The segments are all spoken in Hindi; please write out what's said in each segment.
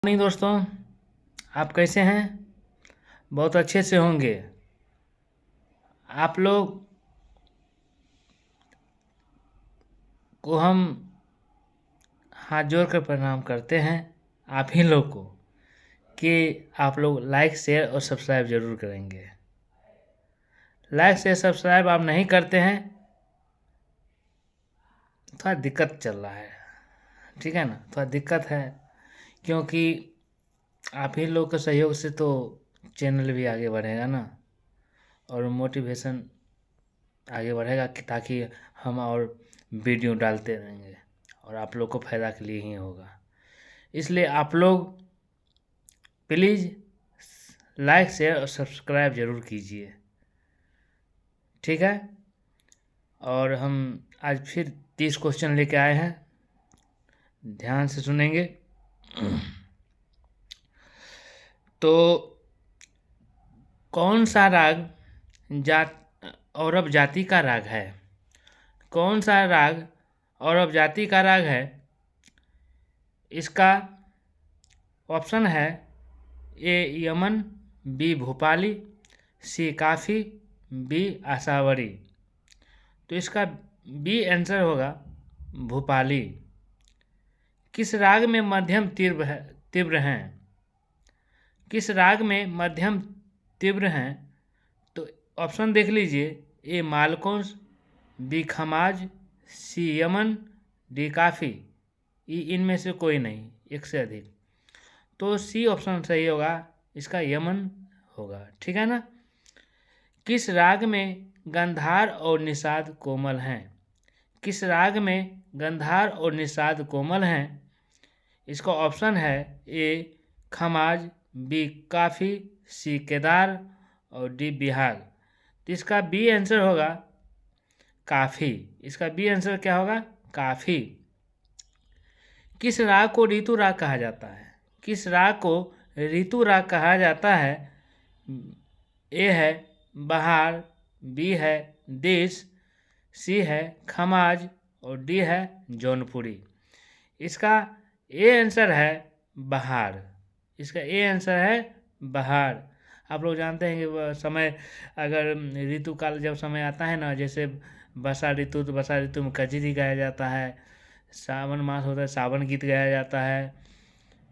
नहीं दोस्तों, आप कैसे हैं? बहुत अच्छे से होंगे। आप लोग को हम हाथ जोड़ कर प्रणाम करते हैं, आप ही लोग को, कि आप लोग लाइक शेयर और सब्सक्राइब ज़रूर करेंगे। लाइक शेयर सब्सक्राइब आप नहीं करते हैं, थोड़ा दिक्कत चल रहा है, ठीक है ना? थोड़ा दिक्कत है क्योंकि आप ही लोग के सहयोग से तो चैनल भी आगे बढ़ेगा ना, और मोटिवेशन आगे बढ़ेगा कि ताकि हम और वीडियो डालते रहेंगे और आप लोग को फ़ायदा के लिए ही होगा। इसलिए आप लोग प्लीज़ लाइक शेयर और सब्सक्राइब ज़रूर कीजिए, ठीक है? और हम आज फिर 30 क्वेश्चन लेके आए हैं, ध्यान से सुनेंगे। तो कौन सा राग जात औरव जाति का राग है? कौन सा राग औरव जाति का राग है? इसका ऑप्शन है ए यमन, बी भोपाली, सी काफ़ी, बी आसावरी। तो इसका बी आंसर होगा भोपाली। किस राग में मध्यम तीव्र हैं? किस राग में मध्यम तीव्र हैं? तो ऑप्शन देख लीजिए, ए मालकोंस, बी खमाज, सी यमन, डी काफ़ी। इनमें से कोई नहीं, एक से अधिक। तो सी ऑप्शन सही होगा, इसका यमन होगा, ठीक है ना? किस राग में गंधार और निषाद कोमल हैं? किस राग में गंधार और निषाद कोमल हैं? इसका ऑप्शन है ए खमाज, बी काफ़ी, सी केदार और डी बिहाग। तो इसका बी आंसर होगा काफ़ी। इसका बी आंसर क्या होगा? काफ़ी। किस राग को ऋतु राग कहा जाता है? किस राग को ऋतु राग कहा जाता है? ए है बहार, बी है देश, सी है खमाज और डी है जौनपुरी। इसका ए आंसर है बहार। इसका ए आंसर है बहार। आप लोग जानते हैं कि समय, अगर ऋतु काल जब समय आता है ना, जैसे वर्षा ऋतु, तो वर्षा ऋतु में कजरी गाया जाता है, सावन मास होता है सावन गीत गाया जाता है।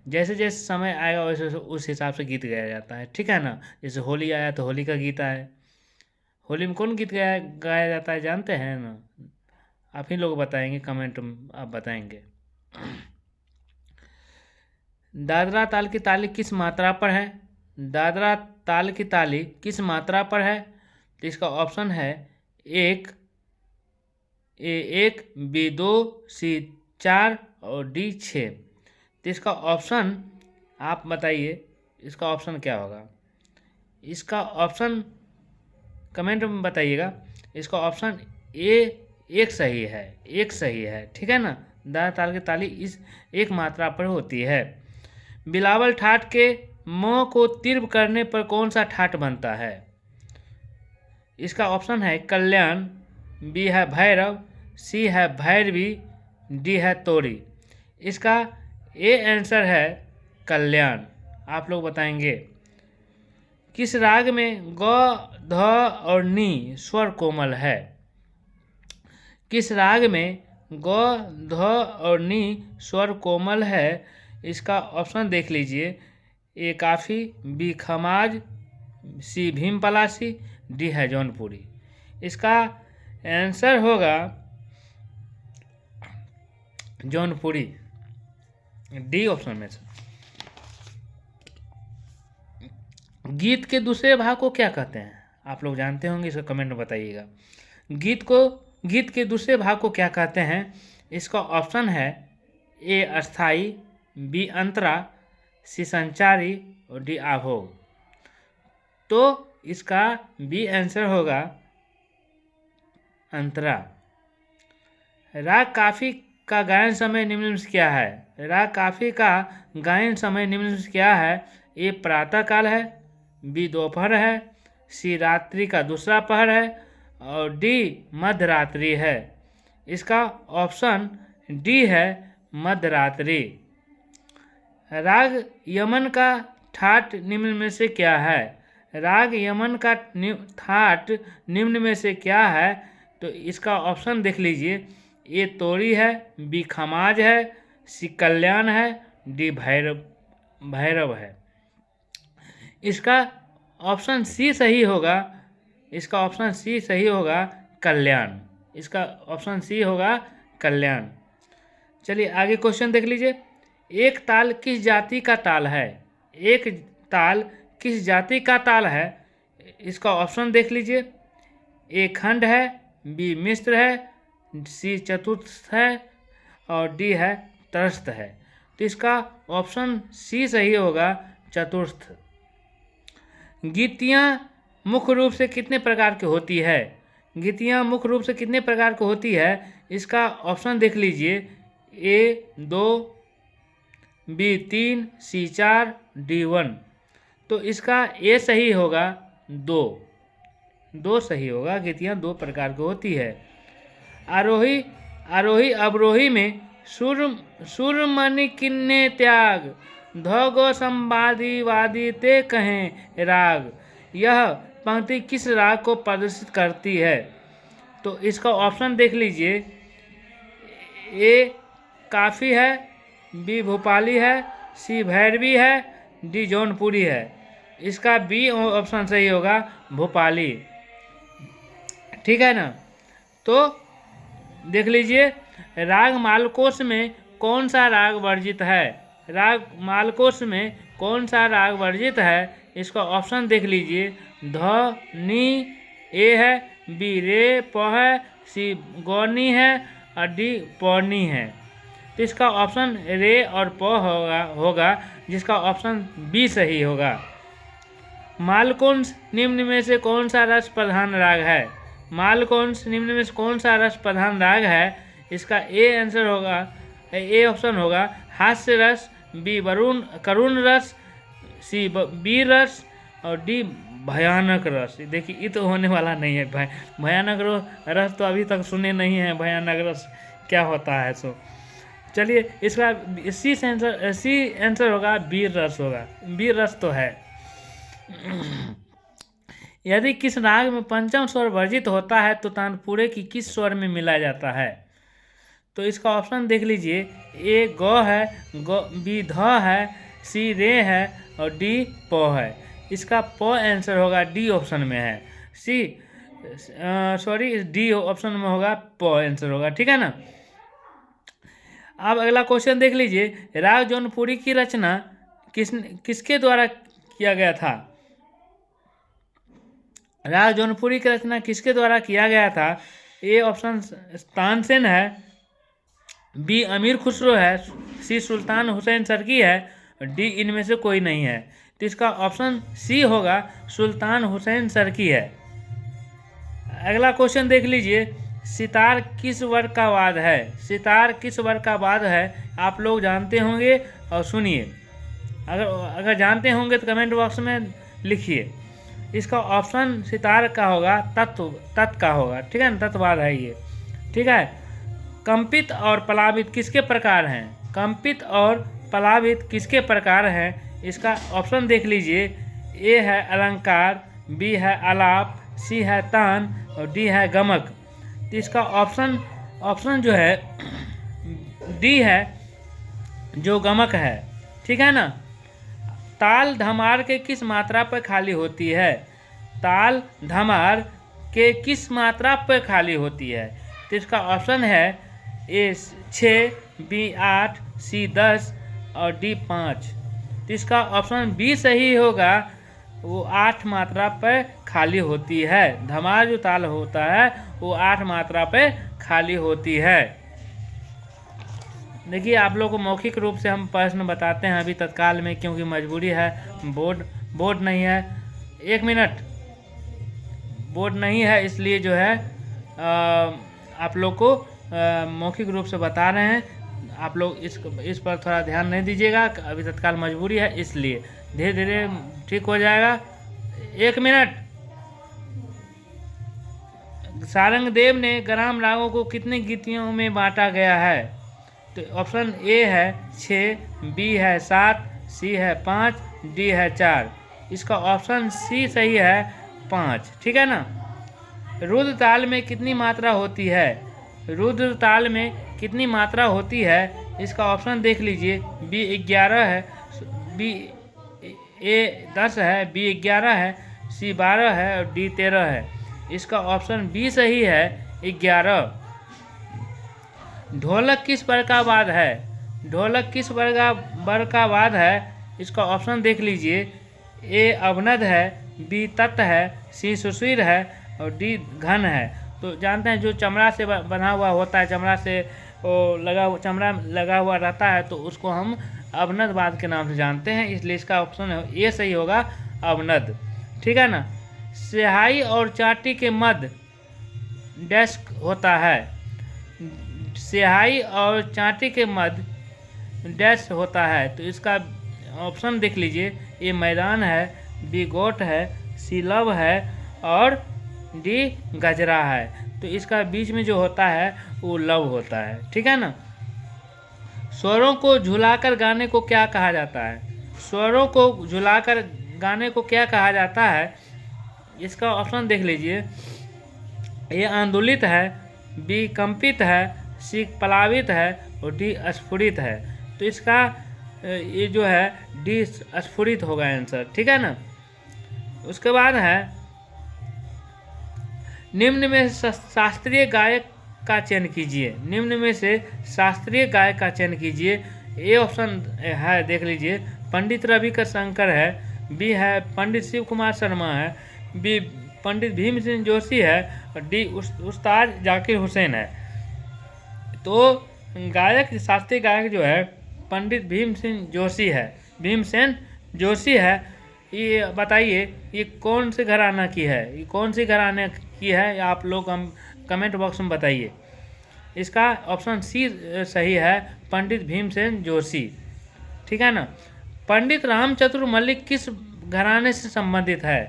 जैसे जैसे समय आएगा वैसे उस हिसाब से गीत गाया जाता है, ठीक है ना? जैसे होली आया तो होली का गीत आए। होली में कौन गीत गाया जाता है जानते हैं ना? आप ही लोग बताएंगे, कमेंट में आप बताएंगे। दादरा ताल की ताली किस मात्रा पर है? दादरा ताल की ताली किस मात्रा पर है? तो इसका ऑप्शन है एक, ए 1, बी 2, सी 4 और डी 6। तो इसका ऑप्शन आप बताइए, इसका ऑप्शन क्या होगा? इसका ऑप्शन कमेंट में बताइएगा। इसका ऑप्शन ए एक सही है, एक सही है, ठीक है ना? दादरा ताल की ताली इस एक मात्रा पर होती है। बिलावल ठाट के म को तीव्र करने पर कौन सा ठाट बनता है? इसका ऑप्शन है कल्याण, बी है भैरव, सी है भैरवी, डी है तोड़ी। इसका ए आंसर है कल्याण। आप लोग बताएंगे। किस राग में ग, ध और नी स्वर कोमल है? किस राग में ग, ध और नी स्वर कोमल है? इसका ऑप्शन देख लीजिए, ए काफ़ी, बी खमाज, सी भीम पलासी, डी है जौनपुरी। इसका आंसर होगा जौनपुरी, डी ऑप्शन में से। गीत के दूसरे भाग को क्या कहते हैं? आप लोग जानते होंगे, इसका कमेंट में बताइएगा। गीत के दूसरे भाग को क्या कहते हैं? इसका ऑप्शन है ए अस्थाई, बी अंतरा, सी संचारी और डी आभोग। तो इसका बी आंसर होगा अंतरा। राग काफ़ी का गायन समय निम्न से क्या है? राग काफ़ी का गायन समय निम्न से क्या है? ए प्रातः काल है, बी दोपहर है, सी रात्रि का दूसरा पहर है और डी मध्य रात्रि है। इसका ऑप्शन डी है मध्य रात्रि। राग यमन का ठाट निम्न में से क्या है? राग यमन का ठाट निम्न में से क्या है? तो इसका ऑप्शन देख लीजिए। ए तोड़ी है, बी खमाज है, सी कल्याण है, डी भैरव है। इसका ऑप्शन सी सही होगा। इसका ऑप्शन सी सही होगा, कल्याण। इसका ऑप्शन सी होगा कल्याण। चलिए आगे क्वेश्चन देख लीजिए। एक ताल किस जाति का ताल है? एक ताल किस जाति का ताल है? इसका ऑप्शन देख लीजिए। ए खंड है, बी मिश्र है, सी चतुर्थ है और डी है त्रस्त है। तो इसका ऑप्शन सी सही होगा, चतुर्थ। गीतियाँ मुख्य रूप से कितने प्रकार की होती है? गीतियाँ मुख्य रूप से कितने प्रकार की होती है? इसका ऑप्शन देख लीजिए। ए 2, बी 3, सी 4, डी 1। तो इसका ए सही होगा, 2 सही होगा। गीतियाँ 2 प्रकार की होती है। आरोही अवरोही में सुर मणि किन्ने त्याग, धो संवादी वादी ते कहें राग। यह पंक्ति किस राग को प्रदर्शित करती है? तो इसका ऑप्शन देख लीजिए। ए काफी है, बी भोपाली है, सी भैरवी है, डी जौनपुरी है। इसका बी ऑप्शन सही होगा, भोपाली। ठीक है ना? तो देख लीजिए, राग मालकोश में कौन सा राग वर्जित है? राग मालकोश में कौन सा राग वर्जित है? इसका ऑप्शन देख लीजिए। ध नी ए है, बी रे प है, सी गौनी है और डी पौनी है। तो इसका ऑप्शन रे और प होगा जिसका ऑप्शन बी सही होगा। मालकोंस निम्न में से कौन सा रस प्रधान राग है? मालकोंस निम्न में से कौन सा रस प्रधान राग है? इसका ए आंसर होगा, ए ऑप्शन होगा हास्य रस, बी करुण रस, सी बी रस और डी भयानक रस। देखिए ये तो होने वाला नहीं है। भयानक रस तो अभी तक सुने नहीं है, भयानक रस क्या होता है। सो चलिए इसका सी आंसर होगा, बी रस होगा। बी रस तो है। यदि किस राग में पंचम स्वर वर्जित होता है तो तानपुरे की किस स्वर में मिला जाता है? तो इसका ऑप्शन देख लीजिए। ए गौ है, बी ध है, सी रे है और डी प है। इसका प आंसर होगा, डी ऑप्शन में है। डी ऑप्शन में होगा, प आंसर होगा। ठीक है ना? अब अगला क्वेश्चन देख लीजिए। राग जौनपुरी की रचना किसके द्वारा किया गया था? राग जौनपुरी की रचना किसके द्वारा किया गया था? ए ऑप्शन तानसेन है, बी अमीर खुसरो है, सी सुल्तान हुसैन सरकी है, डी इनमें से कोई नहीं है। तो इसका ऑप्शन सी होगा, सुल्तान हुसैन सरकी है। अगला क्वेश्चन देख लीजिए। सितार किस वर्ग का वाद्य है? सितार किस वर्ग का वाद्य है? आप लोग जानते होंगे और सुनिए। अगर जानते होंगे तो कमेंट बॉक्स में लिखिए। इसका ऑप्शन सितार का होगा, तत्व का होगा। ठीक है ना? तत्ववाद है ये। ठीक है। कंपित और पलावित किसके प्रकार हैं? कंपित और पलावित किसके प्रकार हैं? इसका ऑप्शन देख लीजिए। ए है अलंकार, बी है आलाप, सी है तान और डी है गमक। तो इसका ऑप्शन जो है डी है, जो गमक है। ठीक है ना? ताल धमार के किस मात्रा पर खाली होती है? ताल धमार के किस मात्रा पर खाली होती है? तो इसका ऑप्शन है ए 6, बी 8, सी 10 और डी 5। तो इसका ऑप्शन बी सही होगा, वो 8 मात्रा पर खाली होती है। धमार जो ताल होता है वो 8 मात्रा पर खाली होती है। देखिए आप लोग को मौखिक रूप से हम प्रश्न बताते हैं अभी तत्काल में, क्योंकि मजबूरी है। बोर्ड नहीं है। 1 मिनट। बोर्ड नहीं है इसलिए जो है आप लोग को मौखिक रूप से बता रहे हैं। आप लोग इस पर थोड़ा ध्यान नहीं दीजिएगा, अभी तत्काल मजबूरी है इसलिए। धीरे धीरे ठीक हो जाएगा। 1 मिनट। सारंगदेव ने ग्राम रागों को कितने गीतियों में बांटा गया है? तो ऑप्शन ए है 6, बी है 7, सी है 5, डी है 4। इसका ऑप्शन सी सही है 5। ठीक है ना। रुद्र ताल में कितनी मात्रा होती है? रुद्र ताल में कितनी मात्रा होती है? इसका ऑप्शन देख लीजिए। बी 11 है, बी ए 10 है, बी 11 है, सी 12 है और डी 13 है। इसका ऑप्शन बी सही है 11। ढोलक किस वर्ग का वाद है? ढोलक किस वर्ग का वाद है? इसका ऑप्शन देख लीजिए। ए अवनद है, बी तत् है, सी सुशीर है और डी घन है। तो जानते हैं जो चमड़ा से बना हुआ होता है, चमड़ा से चमड़ा लगा हुआ रहता है, तो उसको हम अवनदवाद के नाम से जानते हैं। इसलिए इसका ऑप्शन ए सही होगा अवनद। ठीक है ना। स्याही और चाटी के मध्य डैश होता है। स्याही और चाटी के मध्य डैश होता है। तो इसका ऑप्शन देख लीजिए। ए मैदान है, बी गोट है, सी लव है और डी गजरा है। तो इसका बीच में जो होता है वो लव होता है। ठीक है ना। स्वरों को झुलाकर गाने को क्या कहा जाता है? स्वरों को झुलाकर गाने को क्या कहा जाता है? इसका ऑप्शन देख लीजिए। ए आंदोलित है, बी कंपित है, सी प्लावित है और डी स्फुरित है। तो इसका ये जो है डी स्फुरित होगा आंसर। ठीक है ना। उसके बाद है निम्न में शास्त्रीय गायक का चयन कीजिए। निम्न में से शास्त्रीय गायक का चयन कीजिए। ए ऑप्शन है देख लीजिए। पंडित रविकर शंकर है, बी है पंडित शिव कुमार शर्मा है, बी पंडित भीमसेन जोशी है और डी उस्ताद जाकिर हुसैन है। तो गायक शास्त्रीय गायक जो है पंडित भीमसेन जोशी है। भीमसेन जोशी है। ये बताइए ये कौन से घराना की है? ये कौन सी घराने की है? आप लोग हम कमेंट बॉक्स में बताइए। इसका ऑप्शन सी सही है पंडित भीमसेन जोशी। ठीक है ना। पंडित रामचतुर मल्लिक किस घराने से संबंधित है?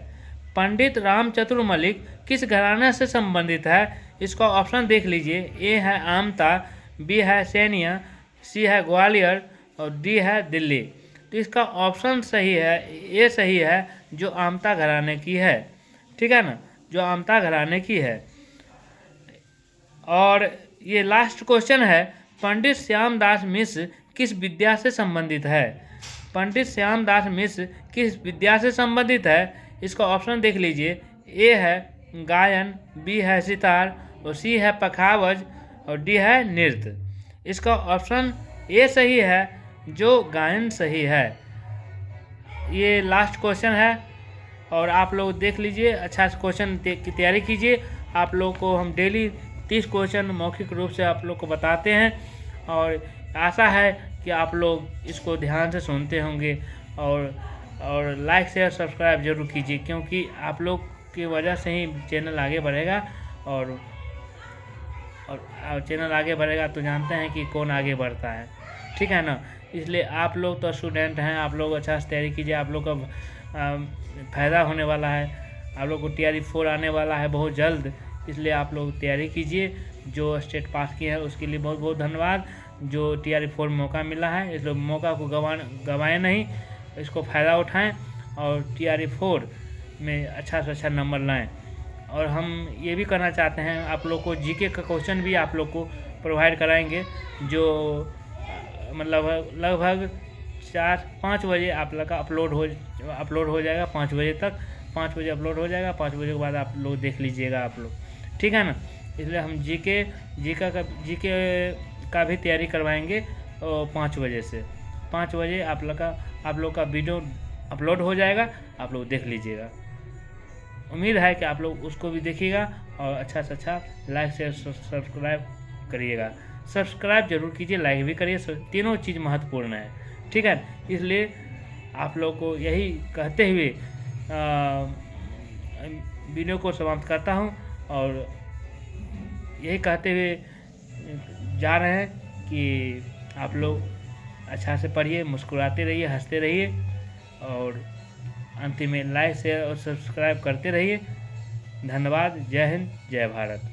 पंडित रामचतुर मल्लिक किस घराने से संबंधित है? इसका ऑप्शन देख लीजिए। ए है आमता, बी है सैनिया, सी है ग्वालियर और डी है दिल्ली। तो इसका ऑप्शन सही है, ए सही है जो आमता घराने की है। ठीक है ना। जो आमता घराने की है। और ये लास्ट क्वेश्चन है पंडित श्यामदास मिश्र किस विद्या से संबंधित है? पंडित श्यामदास मिश्र किस विद्या से संबंधित है? इसका ऑप्शन देख लीजिए। ए है गायन, बी है सितार और सी है पखावज और डी है नृत्य। इसका ऑप्शन ए सही है जो गायन सही है। ये लास्ट क्वेश्चन है और आप लोग देख लीजिए, अच्छा से क्वेश्चन की तैयारी कीजिए। आप लोग को हम डेली 30 क्वेश्चन मौखिक रूप से आप लोग को बताते हैं और आशा है कि आप लोग इसको ध्यान से सुनते होंगे और लाइक शेयर सब्सक्राइब जरूर कीजिए, क्योंकि आप लोग की वजह से ही चैनल आगे बढ़ेगा और चैनल आगे बढ़ेगा तो जानते हैं कि कौन आगे बढ़ता है। ठीक है ना। इसलिए आप लोग तो स्टूडेंट हैं, आप लोग अच्छा से तैयारी कीजिए। आप लोग का फ़ायदा होने वाला है। आप लोग को TRE 4 आने वाला है बहुत जल्द, इसलिए आप लोग तैयारी कीजिए। जो स्टेट पास किए हैं उसके लिए बहुत बहुत धन्यवाद। जो TRE 4 मौका मिला है, इस मौका को गंवाएं नहीं, इसको फ़ायदा उठाएं और TRE 4 में अच्छा से अच्छा नंबर लाएं। और हम ये भी करना चाहते हैं, आप लोग को GK का क्वेश्चन भी आप लोग को प्रोवाइड कराएंगे, जो मतलब लगभग 4-5 बजे आप लोग का अपलोड हो जाएगा। 5 बजे तक, 5 बजे अपलोड हो जाएगा। 5 बजे के बाद आप लोग देख लीजिएगा आप लोग। ठीक है ना। इसलिए हम GK का भी तैयारी करवाएंगे 5 बजे से। 5 बजे आप लोग का वीडियो अपलोड हो जाएगा, आप लोग देख लीजिएगा। उम्मीद है कि आप लोग उसको भी देखिएगा और अच्छा से अच्छा लाइक शेयर सब्सक्राइब करिएगा। सब्सक्राइब जरूर कीजिए, लाइक भी करिए, तीनों चीज़ महत्वपूर्ण है। ठीक है। इसलिए आप लोग को यही कहते हुए वीडियो को समाप्त करता हूं और यही कहते हुए जा रहे हैं कि आप लोग अच्छा से पढ़िए, मुस्कुराते रहिए, हंसते रहिए और अंतिम में लाइक शेयर और सब्सक्राइब करते रहिए। धन्यवाद। जय हिंद, जय भारत।